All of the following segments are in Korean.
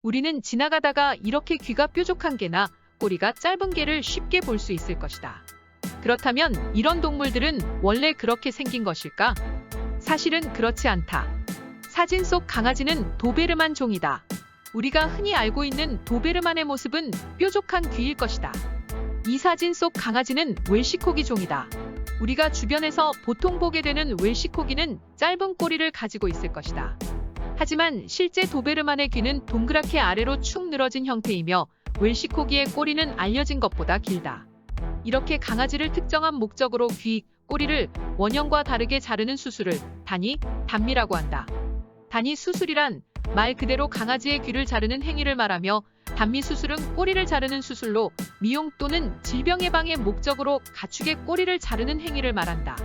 우리는 지나가다가 이렇게 귀가 뾰족한 개나 꼬리가 짧은 개를 쉽게 볼 수 있을 것이다. 그렇다면 이런 동물들은 원래 그렇게 생긴 것일까? 사실은 그렇지 않다. 사진 속 강아지는 도베르만 종이다. 우리가 흔히 알고 있는 도베르만의 모습은 뾰족한 귀일 것이다. 이 사진 속 강아지는 웰시코기 종이다. 우리가 주변에서 보통 보게 되는 웰시코기는 짧은 꼬리를 가지고 있을 것이다. 하지만 실제 도베르만의 귀는 동그랗게 아래로 축 늘어진 형태이며 웰시코기의 꼬리는 알려진 것보다 길다. 이렇게 강아지를 특정한 목적으로 귀, 꼬리를 원형과 다르게 자르는 수술을 단미라고 한다. 단미 수술이란 말 그대로 강아지의 귀를 자르는 행위를 말하며 단미 수술은 꼬리를 자르는 수술로 미용 또는 질병 예방의 목적으로 가축의 꼬리를 자르는 행위를 말한다.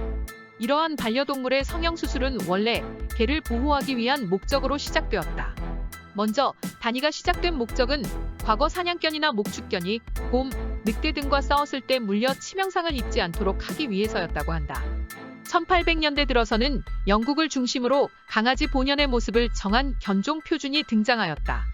이러한 반려동물의 성형수술은 원래 개를 보호하기 위한 목적으로 시작되었다. 먼저 단위가 시작된 목적은 과거 사냥견이나 목축견이 곰, 늑대 등과 싸웠을 때 물려 치명상을 입지 않도록 하기 위해서였다고 한다. 1800년대 들어서는 영국을 중심으로 강아지 본연의 모습을 정한 견종 표준이 등장하였다.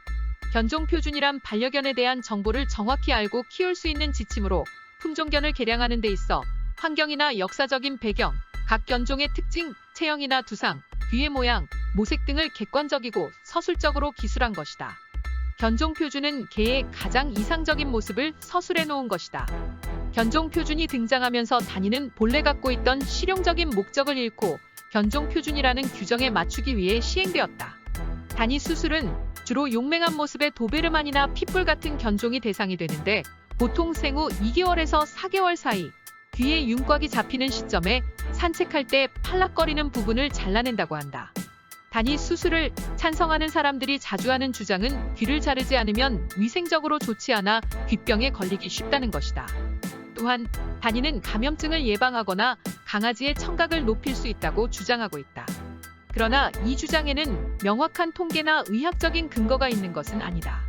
견종 표준이란 반려견에 대한 정보를 정확히 알고 키울 수 있는 지침으로 품종견을 개량하는 데 있어 환경이나 역사적인 배경, 각 견종의 특징, 체형이나 두상, 귀의 모양, 모색 등을 객관적이고 서술적으로 기술한 것이다. 견종 표준은 개의 가장 이상적인 모습을 서술해 놓은 것이다. 견종 표준이 등장하면서 단위는 본래 갖고 있던 실용적인 목적을 잃고 견종 표준이라는 규정에 맞추기 위해 시행되었다. 단위 수술은 주로 용맹한 모습의 도베르만이나 핏불 같은 견종이 대상이 되는데 보통 생후 2개월에서 4개월 사이 귀에 윤곽이 잡히는 시점에 산책할 때 팔락거리는 부분을 잘라낸다고 한다. 단위 수술을 찬성하는 사람들이 자주 하는 주장은 귀를 자르지 않으면 위생적으로 좋지 않아 귀병에 걸리기 쉽다는 것이다. 또한 단위는 감염증을 예방하거나 강아지의 청각을 높일 수 있다고 주장하고 있다. 그러나 이 주장에는 명확한 통계나 의학적인 근거가 있는 것은 아니다.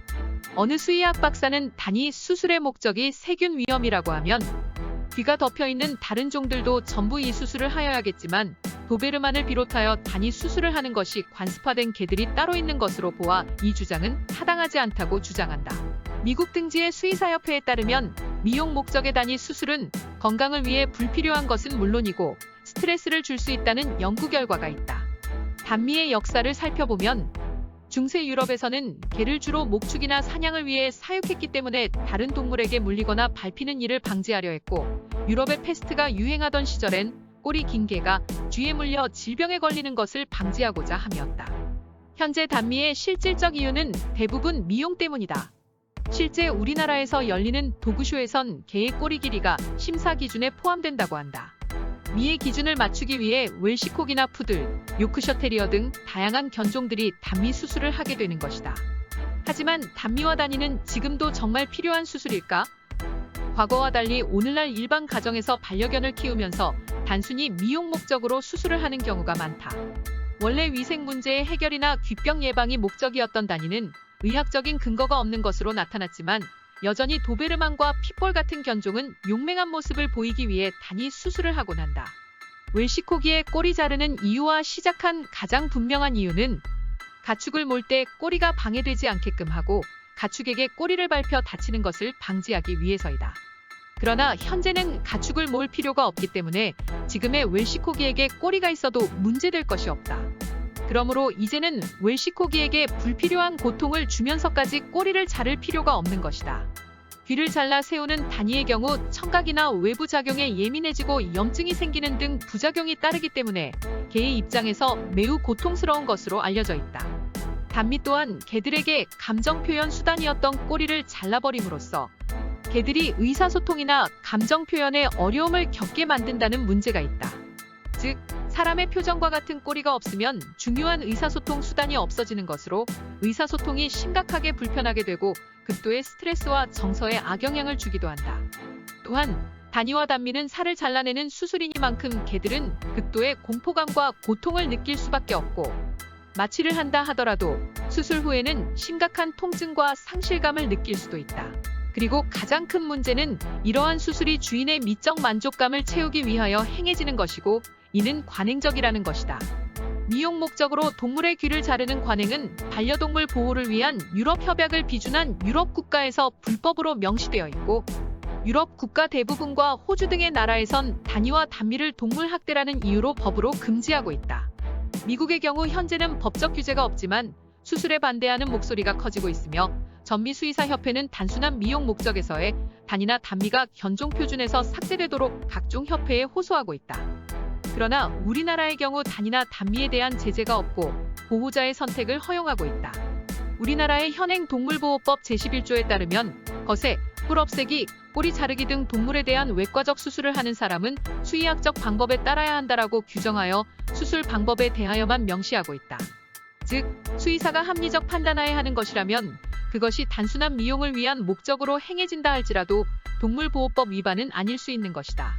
어느 수의학 박사는 단위 수술의 목적이 세균 위험이라고 하면 귀가 덮여있는 다른 종들도 전부 이 수술을 하여야겠지만 도베르만을 비롯하여 단위 수술을 하는 것이 관습화된 개들이 따로 있는 것으로 보아 이 주장은 타당하지 않다고 주장한다. 미국 등지의 수의사협회에 따르면 미용 목적의 단위 수술은 건강을 위해 불필요한 것은 물론이고 스트레스를 줄 수 있다는 연구 결과가 있다. 단미의 역사를 살펴보면 중세 유럽에서는 개를 주로 목축이나 사냥을 위해 사육했기 때문에 다른 동물에게 물리거나 밟히는 일을 방지하려 했고 유럽의 패스트가 유행하던 시절엔 꼬리 긴 개가 쥐에 물려 질병에 걸리는 것을 방지하고자 함이었다. 현재 단미의 실질적 이유는 대부분 미용 때문이다. 실제 우리나라에서 열리는 도구쇼에선 개의 꼬리 길이가 심사 기준에 포함된다고 한다. 미의 기준을 맞추기 위해 웰시코기나 푸들, 요크셔 테리어 등 다양한 견종들이 단미 수술을 하게 되는 것이다. 하지만 단미와 단위는 지금도 정말 필요한 수술일까? 과거와 달리 오늘날 일반 가정에서 반려견을 키우면서 단순히 미용 목적으로 수술을 하는 경우가 많다. 원래 위생 문제의 해결이나 귀병 예방이 목적이었던 단위는 의학적인 근거가 없는 것으로 나타났지만 여전히 도베르만과 핏볼 같은 견종은 용맹한 모습을 보이기 위해 단위 수술을 하곤 한다. 웰시코기의 꼬리 자르는 이유와 시작한 가장 분명한 이유는 가축을 몰 때 꼬리가 방해되지 않게끔 하고 가축에게 꼬리를 밟혀 다치는 것을 방지하기 위해서이다. 그러나 현재는 가축을 몰 필요가 없기 때문에 지금의 웰시코기에게 꼬리가 있어도 문제될 것이 없다. 그러므로 이제는 웰시코기에게 불필요한 고통을 주면서까지 꼬리를 자를 필요가 없는 것이다. 귀를 잘라 세우는 단위의 경우 청각이나 외부 작용에 예민해지고 염증이 생기는 등 부작용이 따르기 때문에 개의 입장에서 매우 고통스러운 것으로 알려져 있다. 단미 또한 개들에게 감정 표현 수단이었던 꼬리를 잘라버림으로써 개들이 의사소통이나 감정 표현에 어려움을 겪게 만든다는 문제가 있다. 즉, 사람의 표정과 같은 꼬리가 없으면 중요한 의사소통 수단이 없어지는 것으로 의사소통이 심각하게 불편하게 되고 극도의 스트레스와 정서에 악영향을 주기도 한다. 또한 단위와 단미는 살을 잘라내는 수술이니만큼 개들은 극도의 공포감과 고통을 느낄 수밖에 없고 마취를 한다 하더라도 수술 후에는 심각한 통증과 상실감을 느낄 수도 있다. 그리고 가장 큰 문제는 이러한 수술이 주인의 미적 만족감을 채우기 위하여 행해지는 것이고 이는 관행적이라는 것이다. 미용 목적으로 동물의 귀를 자르는 관행은 반려동물 보호를 위한 유럽 협약을 비준한 유럽 국가에서 불법으로 명시되어 있고, 유럽 국가 대부분과 호주 등의 나라에선 단위와 단미를 동물 학대라는 이유로 법으로 금지하고 있다. 미국의 경우 현재는 법적 규제가 없지만 수술에 반대하는 목소리가 커지고 있으며, 전미수의사협회는 단순한 미용 목적에서의 단위나 단미가 견종 표준에서 삭제되도록 각종 협회에 호소하고 있다. 그러나 우리나라의 경우 단위나 단미에 대한 제재가 없고 보호자의 선택을 허용하고 있다. 우리나라의 현행 동물보호법 제11조에 따르면 거세, 뿔 없애기, 꼬리 자르기 등 동물에 대한 외과적 수술을 하는 사람은 수의학적 방법에 따라야 한다라고 규정하여 수술 방법에 대하여만 명시하고 있다. 즉, 수의사가 합리적 판단하에 하는 것이라면 그것이 단순한 미용을 위한 목적으로 행해진다 할지라도 동물보호법 위반은 아닐 수 있는 것이다.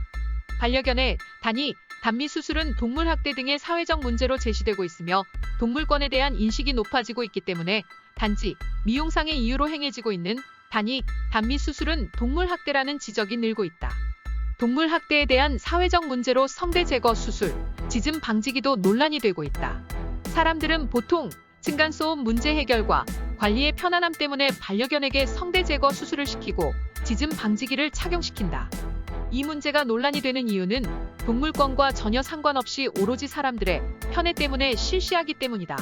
반려견의 단위, 단미 수술은 동물 학대 등의 사회적 문제로 제시되고 있으며 동물권에 대한 인식이 높아지고 있기 때문에 단지 미용상의 이유로 행해지고 있는 단위, 단미 수술은 동물 학대라는 지적이 늘고 있다. 동물 학대에 대한 사회적 문제로 성대 제거 수술, 짖음 방지기도 논란이 되고 있다. 사람들은 보통 층간소음 문제 해결과 관리의 편안함 때문에 반려견에게 성대 제거 수술을 시키고 짖음 방지기를 착용시킨다. 이 문제가 논란이 되는 이유는 동물권과 전혀 상관없이 오로지 사람들의 편애 때문에 실시하기 때문이다.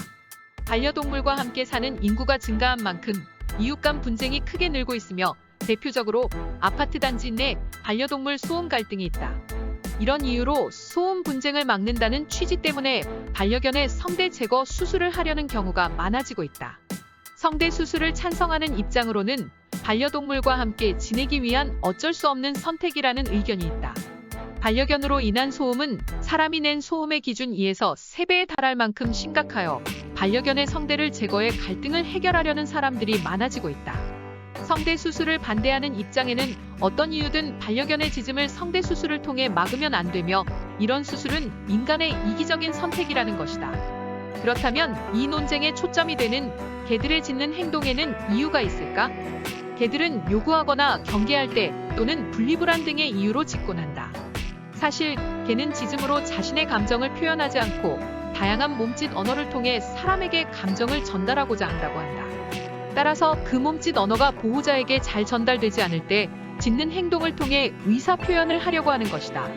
반려동물과 함께 사는 인구가 증가한 만큼 이웃 간 분쟁이 크게 늘고 있으며 대표적으로 아파트 단지 내 반려동물 소음 갈등이 있다. 이런 이유로 소음 분쟁을 막는다는 취지 때문에 반려견의 성대 제거 수술을 하려는 경우가 많아지고 있다. 성대 수술을 찬성하는 입장으로는 반려동물과 함께 지내기 위한 어쩔 수 없는 선택이라는 의견이 있다. 반려견으로 인한 소음은 사람이 낸 소음의 기준 2에서 3배에 달할 만큼 심각하여 반려견의 성대를 제거해 갈등을 해결하려는 사람들이 많아지고 있다. 성대 수술을 반대하는 입장에는 어떤 이유든 반려견의 짖음을 성대 수술을 통해 막으면 안 되며 이런 수술은 인간의 이기적인 선택이라는 것이다. 그렇다면 이 논쟁의 초점이 되는 개들의 짖는 행동에는 이유가 있을까? 개들은 요구하거나 경계할 때 또는 분리불안 등의 이유로 짖곤 한다. 사실 개는 짖음으로 자신의 감정을 표현하지 않고 다양한 몸짓 언어를 통해 사람에게 감정을 전달하고자 한다고 한다. 따라서 그 몸짓 언어가 보호자에게 잘 전달되지 않을 때 짖는 행동을 통해 의사 표현을 하려고 하는 것이다.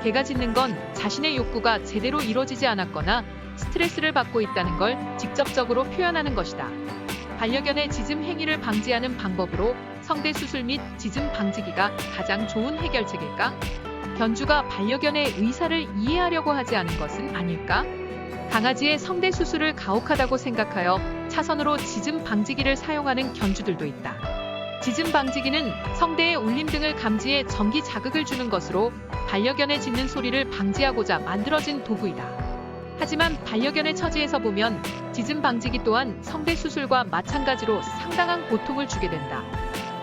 개가 짖는 건 자신의 욕구가 제대로 이루어지지 않았거나 스트레스를 받고 있다는 걸 직접적으로 표현하는 것이다. 반려견의 짖음 행위를 방지하는 방법으로 성대 수술 및 짖음 방지기가 가장 좋은 해결책일까? 견주가 반려견의 의사를 이해하려고 하지 않은 것은 아닐까? 강아지의 성대 수술을 가혹하다고 생각하여 차선으로 짖음 방지기를 사용하는 견주들도 있다. 짖음 방지기는 성대의 울림 등을 감지해 전기 자극을 주는 것으로 반려견의 짖는 소리를 방지하고자 만들어진 도구이다. 하지만 반려견의 처지에서 보면 짖음 방지기 또한 성대 수술과 마찬가지로 상당한 고통을 주게 된다.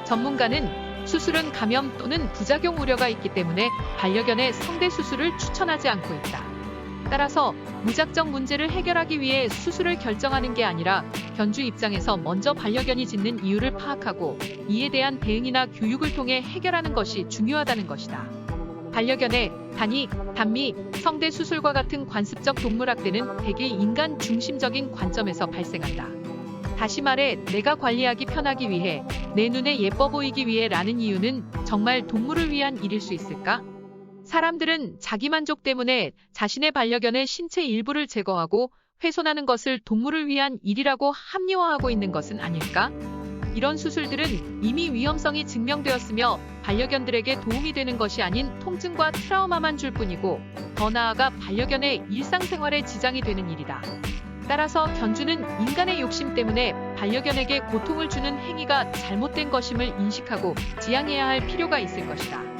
전문가는 수술은 감염 또는 부작용 우려가 있기 때문에 반려견의 성대 수술을 추천하지 않고 있다. 따라서 무작정 문제를 해결하기 위해 수술을 결정하는 게 아니라 견주 입장에서 먼저 반려견이 짖는 이유를 파악하고 이에 대한 대응이나 교육을 통해 해결하는 것이 중요하다는 것이다. 반려견의 단위, 단미, 성대 수술과 같은 관습적 동물학대는 대개 인간 중심적인 관점에서 발생한다. 다시 말해 내가 관리하기 편하기 위해, 내 눈에 예뻐 보이기 위해 라는 이유는 정말 동물을 위한 일일 수 있을까? 사람들은 자기만족 때문에 자신의 반려견의 신체 일부를 제거하고 훼손하는 것을 동물을 위한 일이라고 합리화하고 있는 것은 아닐까? 이런 수술들은 이미 위험성이 증명되었으며 반려견들에게 도움이 되는 것이 아닌 통증과 트라우마만 줄 뿐이고 더 나아가 반려견의 일상생활에 지장이 되는 일이다. 따라서 견주는 인간의 욕심 때문에 반려견에게 고통을 주는 행위가 잘못된 것임을 인식하고 지양해야 할 필요가 있을 것이다.